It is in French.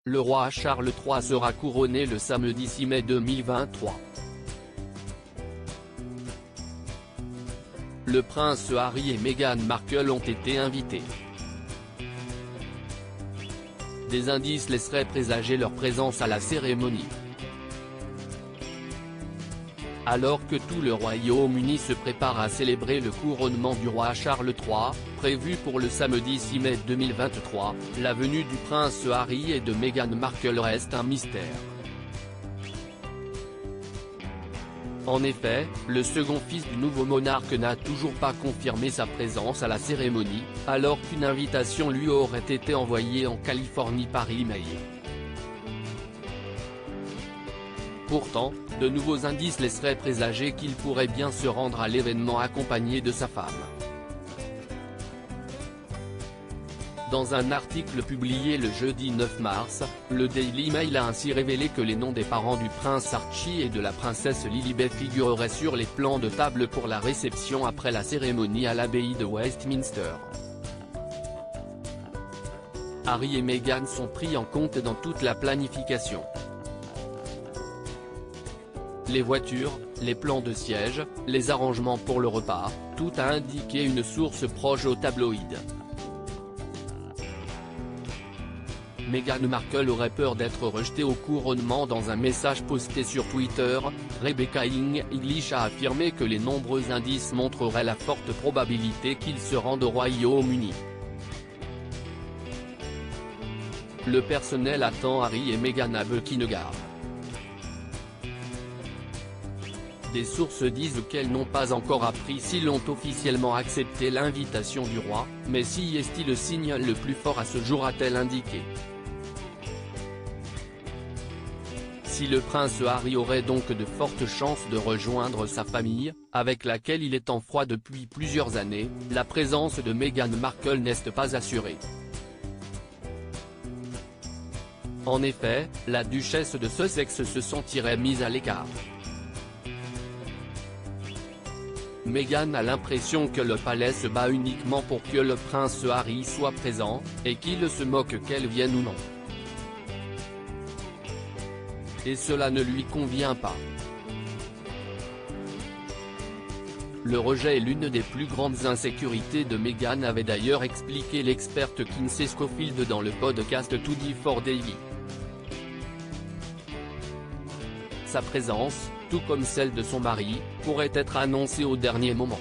Le roi Charles III sera couronné le samedi 6 mai 2023. Le prince Harry et Meghan Markle ont été invités. Des indices laisseraient présager leur présence à la cérémonie. Alors que tout le Royaume-Uni se prépare à célébrer le couronnement du roi Charles III, prévu pour le samedi 6 mai 2023, la venue du prince Harry et de Meghan Markle reste un mystère. En effet, le second fils du nouveau monarque n'a toujours pas confirmé sa présence à la cérémonie, alors qu'une invitation lui aurait été envoyée en Californie par email. Pourtant, de nouveaux indices laisseraient présager qu'il pourrait bien se rendre à l'événement accompagné de sa femme. Dans un article publié le jeudi 9 mars, le Daily Mail a ainsi révélé que les noms des parents du prince Archie et de la princesse Lilibet figureraient sur les plans de table pour la réception après la cérémonie à l'abbaye de Westminster. Harry et Meghan sont pris en compte dans toute la planification. Les voitures, les plans de siège, les arrangements pour le repas, tout a indiqué une source proche au tabloïd. Meghan Markle aurait peur d'être rejetée au couronnement. Dans un message posté sur Twitter, Rebecca English a affirmé que les nombreux indices montreraient la forte probabilité qu'ils se rendent au Royaume-Uni. Le personnel attend Harry et Meghan à Buckingham. Des sources disent qu'elles n'ont pas encore appris s'ils ont officiellement accepté l'invitation du roi, mais si est-il le signe le plus fort à ce jour, a-t-elle indiqué. Si le prince Harry aurait donc de fortes chances de rejoindre sa famille, avec laquelle il est en froid depuis plusieurs années, la présence de Meghan Markle n'est pas assurée. En effet, la duchesse de Sussex se sentirait mise à l'écart. Meghan a l'impression que le palais se bat uniquement pour que le prince Harry soit présent, et qu'il se moque qu'elle vienne ou non. Et cela ne lui convient pas. Le rejet est l'une des plus grandes insécurités de Meghan, avait d'ailleurs expliqué l'experte Kinsey Schofield dans le podcast Today for Daily. Sa présence, tout comme celle de son mari, pourrait être annoncée au dernier moment.